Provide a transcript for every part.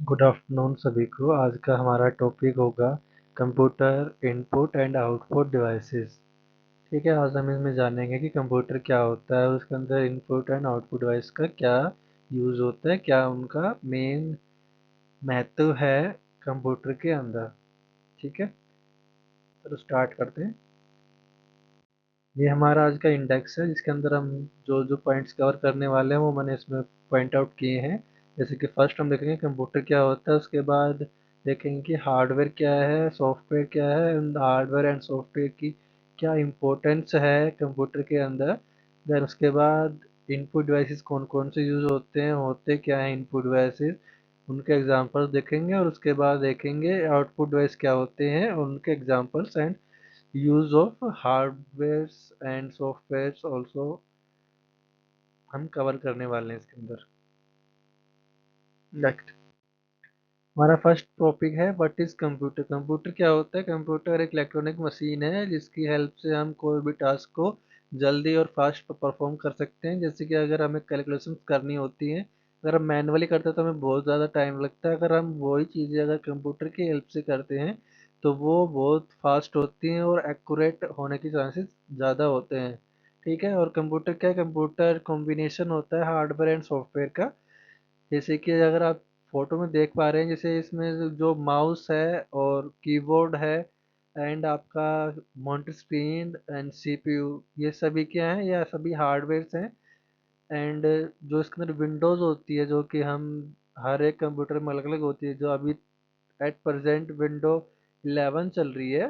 Good afternoon सभी को। आज का हमारा टॉपिक होगा computer input and output devices. ठीक है, आज हम इसमें जानेंगे कि कंप्यूटर क्या होता है, उसके अंदर इनपुट एंड आउटपुट डिवाइस का क्या यूज़ होता है, क्या उनका मेन महत्व है कंप्यूटर के अंदर। ठीक है, तो स्टार्ट करते हैं। ये हमारा आज का इंडेक्स है जिसके अंदर हम जो जो पॉइंट्स कवर करने वाले हैं वो मैंने इसमें पॉइंट आउट किए हैं। जैसे कि फर्स्ट हम देखेंगे कंप्यूटर क्या होता है, उसके बाद देखेंगे कि हार्डवेयर क्या है, सॉफ्टवेयर क्या है, हार्डवेयर एंड सॉफ्टवेयर की क्या इम्पोर्टेंस है कंप्यूटर के अंदर। देन उसके बाद इनपुट डिवाइसेस कौन कौन से यूज़ होते हैं, होते क्या हैं इनपुट डिवाइसेस, उनके एग्जांपल्स देखेंगे। और उसके बाद देखेंगे आउटपुट डिवाइस क्या होते हैं, उनके examples and use of hardware and software also हम कवर करने वाले हैं इसके अंदर। नेक्स्ट हमारा फर्स्ट टॉपिक है व्हाट इज कंप्यूटर। कंप्यूटर क्या होता है? कंप्यूटर एक इलेक्ट्रॉनिक मशीन है जिसकी हेल्प से हम कोई भी टास्क को जल्दी और फास्ट परफॉर्म कर सकते हैं। जैसे कि अगर हमें कैलकुलेशन करनी होती है, अगर हम मैनुअली करते हैं तो हमें बहुत ज़्यादा टाइम लगता है। अगर हम वही चीज़ें अगर कंप्यूटर की हेल्प से करते हैं तो वो बहुत फास्ट होती हैं और एक्यूरेट होने के चांसेस ज़्यादा होते हैं। ठीक है, और कंप्यूटर क्या है? कंप्यूटर कॉम्बिनेशन होता है हार्डवेयर एंड सॉफ्टवेयर का। जैसे कि अगर आप फोटो में देख पा रहे हैं, जैसे इसमें जो माउस है और कीबोर्ड है एंड आपका मॉनिटर स्क्रीन एंड सीपीयू, ये सभी क्या हैं? ये सभी हार्डवेयर हैं। एंड जो इसके अंदर विंडोज़ होती है जो कि हम हर एक कंप्यूटर में अलग अलग होती है, जो अभी एट प्रेजेंट विंडो 11 चल रही है।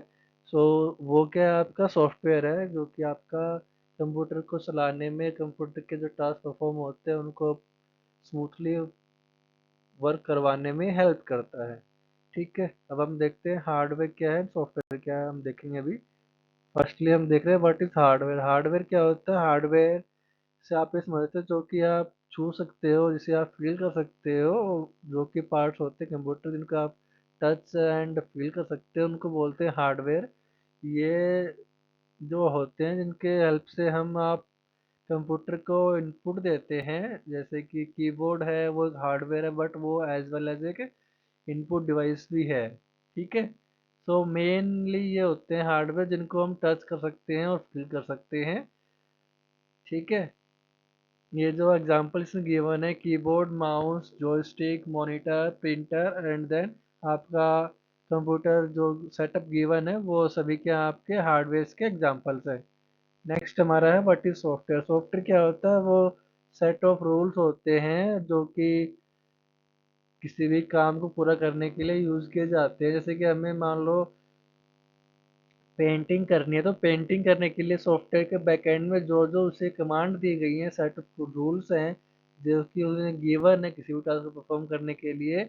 सो वो क्या है? आपका सॉफ्टवेयर है जो कि आपका कंप्यूटर को चलाने में, कंप्यूटर के जो टास्क परफॉर्म होते हैं उनको स्मूथली वर्क करवाने में हेल्प करता है। ठीक है, अब हम देखते हैं हार्डवेयर क्या है, सॉफ्टवेयर क्या है, हम देखेंगे अभी। फर्स्टली हम देख रहे हैं व्हाट इज हार्डवेयर। हार्डवेयर क्या होता है? हार्डवेयर से आप ये समझते हो जो कि आप छू सकते हो, जिसे आप फील कर सकते हो, जो कि पार्ट्स होते हैं कंप्यूटर जिनको आप टच एंड फील कर सकते हो, उनको बोलते हैं हार्डवेयर। ये जो होते हैं जिनके हेल्प से हम आप कंप्यूटर को इनपुट देते हैं। जैसे कि कीबोर्ड है वो हार्डवेयर है, बट वो एज वेल एज एक इनपुट डिवाइस भी है। ठीक है, सो मेनली ये होते हैं हार्डवेयर जिनको हम टच कर सकते हैं और फील कर सकते हैं। ठीक है, ये जो एग्जांपल इसमें गिवन है, keyboard, mouse, joystick, monitor, printer and then आपका कंप्यूटर जो सेटअप गिवन है, वो सभी के आपके हार्डवेयर के एग्जांपल्स हैं। नेक्स्ट हमारा है व्हाट इज सॉफ्टवेयर। सॉफ्टवेयर क्या होता है? वो सेट ऑफ रूल्स होते हैं जो कि किसी भी काम को पूरा करने के लिए यूज़ किए जाते हैं। जैसे कि हमें मान लो पेंटिंग करनी है, तो पेंटिंग करने के लिए सॉफ्टवेयर के बैकएंड में जो जो उसे कमांड दी गई हैं, सेट ऑफ रूल्स हैं जो कि उन्हें गिवन है किसी भी टास्क को परफॉर्म करने के लिए।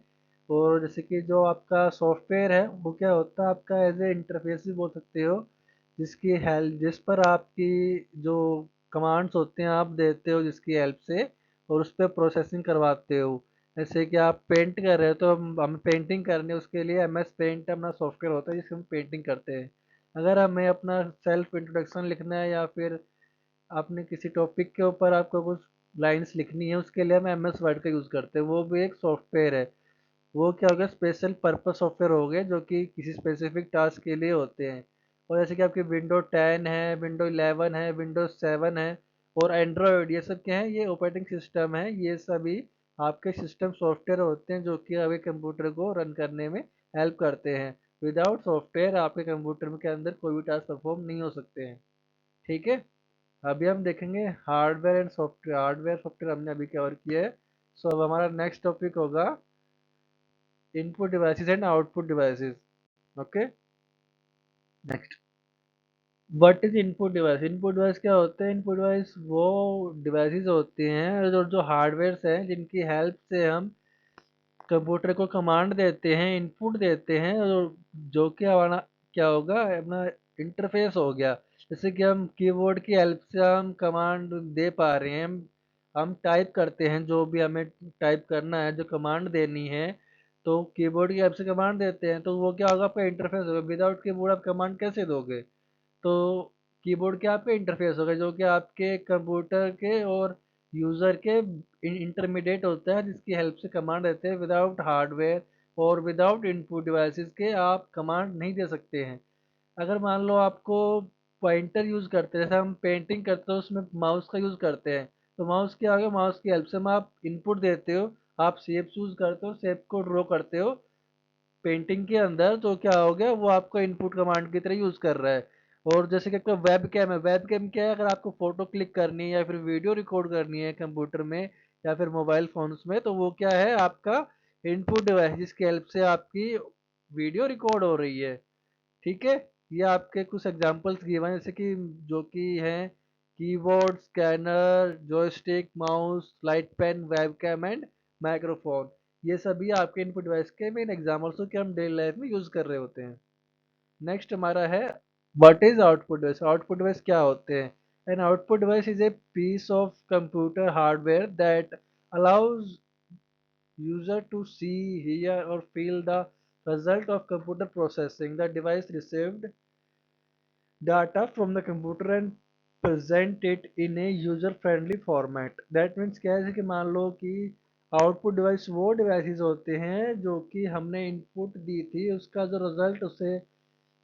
और जैसे कि जो आपका सॉफ्टवेयर है वो क्या होता है? आपका एज ए इंटरफेस भी बोल सकते हो, जिसकी हेल्प, जिस पर आपकी जो कमांड्स होते हैं आप देते हो जिसकी हेल्प से, और उस पर प्रोसेसिंग करवाते हो। जैसे कि आप पेंट कर रहे हो तो हमें पेंटिंग करनी है, उसके लिए एम एस पेंट अपना सॉफ्टवेयर होता है जिससे हम पेंटिंग करते हैं। अगर हमें अपना सेल्फ इंट्रोडक्शन लिखना है या फिर आपने किसी टॉपिक के ऊपर आपको कुछ लाइंस लिखनी है, उसके लिए हम एम एस वर्ड का यूज़ करते हैं, वो भी एक सॉफ्टवेयर है। वो क्या हो गया? स्पेशल पर्पस सॉफ्टवेयर हो गए जो कि किसी स्पेसिफिक टास्क के लिए होते हैं। और जैसे कि आपकी विंडो 10 है, विंडो 11 है, विंडो 7 है और एंड्रॉयड, ये सब क्या है? ये ऑपरेटिंग सिस्टम है। ये सभी आपके सिस्टम सॉफ्टवेयर होते हैं जो कि आपके कंप्यूटर को रन करने में हेल्प करते हैं। विदाउट सॉफ्टवेयर आपके कंप्यूटर के अंदर कोई भी टास्क परफॉर्म नहीं हो सकते हैं। ठीक है, अभी हम देखेंगे hardware and software. Hardware software हमने अभी कवर किया है। सो अब हमारा नेक्स्ट टॉपिक होगा input devices and output devices. Okay, next what is input device. Input device क्या होते हैं? इनपुट डिवाइस वो डिवाइसेस होते हैं जो जो हार्डवेयर हैं जिनकी हेल्प से हम कंप्यूटर को कमांड देते हैं, इनपुट देते हैं, और जो कि हमारा क्या होगा? अपना इंटरफेस हो गया। जैसे कि हम कीबोर्ड की हेल्प से हम कमांड दे पा रहे हैं, हम टाइप करते हैं जो भी हमें टाइप करना है, जो कमांड देनी है, तो कीबोर्ड की हेल्प से कमांड देते हैं, तो वो क्या होगा? आपका इंटरफेस होगा। विदाउट कीबोर्ड आप कमांड कैसे दोगे? तो कीबोर्ड के आपके इंटरफेस होगा जो कि आपके कंप्यूटर के और यूज़र के इंटरमीडिएट होता है, जिसकी हेल्प से कमांड रहते हैं। विदाउट हार्डवेयर और विदाउट इनपुट डिवाइसेस के आप कमांड नहीं दे सकते हैं। अगर मान लो आपको पॉइंटर यूज़ करते हैं, जैसे हम पेंटिंग करते हैं उसमें माउस का यूज़ करते हैं, तो माउस क्या होगा, माउस की हेल्प से आप इनपुट देते हो, आप शेप चूज़ करते हो, शेप को ड्रॉ करते हो पेंटिंग के अंदर, तो क्या हो गया, वो आपका इनपुट कमांड की तरह यूज़ कर रहा है। और जैसे कि आपका वेब कैम है, वेब कैम क्या है, अगर आपको फ़ोटो क्लिक करनी है या फिर वीडियो रिकॉर्ड करनी है कंप्यूटर में या फिर मोबाइल फ़ोन्स में, तो वो क्या है, आपका इनपुट डिवाइस, जिसकी हेल्प से आपकी वीडियो रिकॉर्ड हो रही है। ठीक है, ये आपके कुछ एग्जांपल्स गिवन है, जैसे कि जो कि हैं keyboard, scanner, joystick, mouse, light pen, webcam and microphone. ये सभी आपके इनपुट डिवाइस के मेन एग्जांपल्स हो कि हम डेली लाइफ में यूज कर रहे होते हैं। नेक्स्ट हमारा है what is output device. Output device क्या होते हैं? An output device is a piece of computer hardware that allows user to see, hear, or feel the result of computer processing. The device received data from the computer and present it in a user friendly format. That means क्या है कि मान लो कि output device वो devices होते हैं जो कि हमने इनपुट दी थी, उसका जो रिजल्ट उसे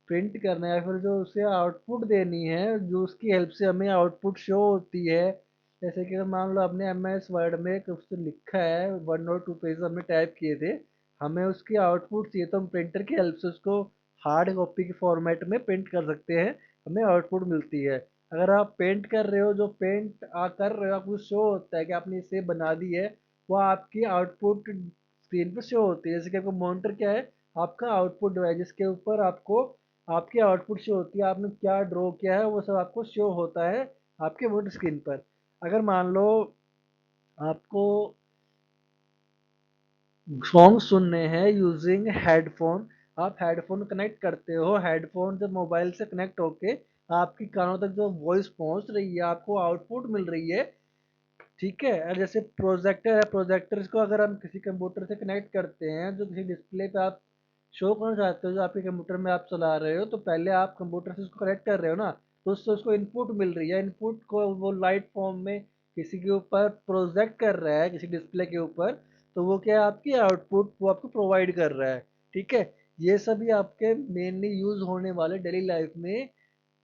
प्रिंट करना है, फिर जो उसे आउटपुट देनी है, जो उसकी हेल्प से हमें आउटपुट शो होती है। जैसे कि मान लो आपने एम एस वर्ड में कुछ तो लिखा है, 1 और 2 पेज हमने टाइप किए थे, हमें उसकी आउटपुट चाहिए, तो हम प्रिंटर की हेल्प से उसको हार्ड कॉपी के फॉर्मेट में प्रिंट कर सकते हैं, हमें आउटपुट मिलती है। अगर आप पेंट कर रहे हो, जो पेंट कर रहे हो, आपको शो होता है कि आपने इसे बना दी है, वो आपकी आउटपुट स्क्रीन पर शो होती है। जैसे कि आपका मॉनिटर क्या है, आपका आउटपुट डिवाइस, जिसके ऊपर आपको आपकी आउटपुट शो होती है, आपने क्या ड्रॉ किया है वो सब आपको शो होता है आपके मॉनिटर स्क्रीन पर। अगर मान लो आपको सॉन्ग सुनने हैं यूजिंग हेडफोन, आप हेडफोन कनेक्ट करते हो, हेडफोन जब मोबाइल से कनेक्ट होके आपकी कानों तक जो वॉइस पहुंच रही है, आपको आउटपुट मिल रही है। ठीक है, और जैसे प्रोजेक्टर है, प्रोजेक्टर को अगर हम किसी कंप्यूटर से कनेक्ट करते हैं, जो किसी डिस्प्ले पे आप शो करना चाहते हो, जो आपके कंप्यूटर में आप चला रहे हो, तो पहले आप कंप्यूटर से उसको कनेक्ट कर रहे हो ना, तो उससे उसको इनपुट मिल रही है, इनपुट को वो लाइट फॉर्म में किसी के ऊपर प्रोजेक्ट कर रहा है, किसी डिस्प्ले के ऊपर, तो वो क्या है, आपकी आउटपुट वो आपको प्रोवाइड कर रहा है। ठीक है, ये सभी आपके मेनली यूज होने वाले डेली लाइफ में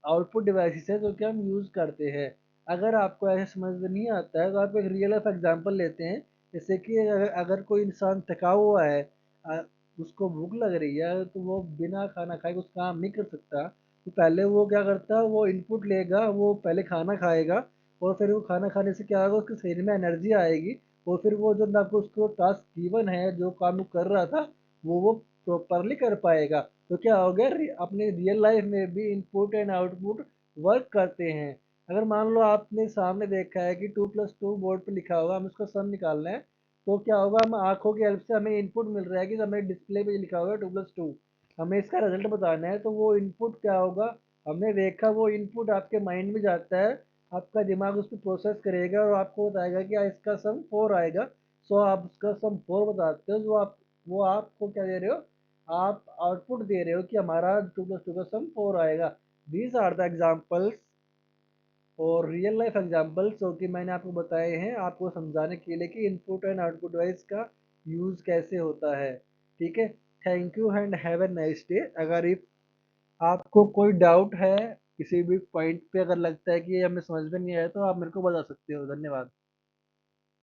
आउटपुट डिवाइसेस है जो कि हम यूज़ करते हैं। अगर आपको ऐसे समझ में नहीं आता है, तो आप एक रियल लाइफ एग्जांपल लेते हैं। जैसे कि अगर कोई इंसान थका हुआ है, अ, उसको भूख लग रही है, तो वो बिना खाना खाए कुछ काम नहीं कर सकता, तो पहले वो क्या करता है, वो इनपुट लेगा, वो पहले खाना खाएगा, और फिर वो खाना खाने से क्या होगा, उसके शरीर में एनर्जी आएगी, और फिर वो जो ना उसको टास्क गिवन है, जो काम वो कर रहा था, वो प्रॉपरली कर पाएगा। तो क्या हो गया, अपने रियल लाइफ में भी इनपुट एंड आउटपुट वर्क करते हैं। अगर मान लो आपने सामने देखा है कि 2+2 बोर्ड पे लिखा होगा, हम उसका सम निकालना है, तो क्या होगा, हम आंखों की हेल्प से हमें इनपुट मिल रहा है कि हमें डिस्प्ले पे लिखा होगा 2+2, हमें इसका रिजल्ट बताना है, तो वो इनपुट क्या होगा, हमने देखा, वो इनपुट आपके माइंड में जाता है, आपका दिमाग उसको प्रोसेस करेगा और आपको बताएगा कि इसका सम 4 आएगा। सो आप उसका सम 4 बताते हो, जो आप वो आपको क्या दे रहे हो, आप आउटपुट दे रहे हो कि हमारा 2+2 का सम 4 आएगा। दीज आर द एग्जाम्पल्स और रियल लाइफ एग्जाम्पल्स जो कि मैंने आपको बताए हैं, आपको समझाने के लिए कि इनपुट एंड आउटपुट डिवाइस का यूज़ कैसे होता है। ठीक है, thank you and have a nice day. अगर इफ आपको कोई डाउट है किसी भी पॉइंट पे, अगर लगता है कि ये हमें समझ में नहीं आया, तो आप मेरे को बता सकते हो। धन्यवाद।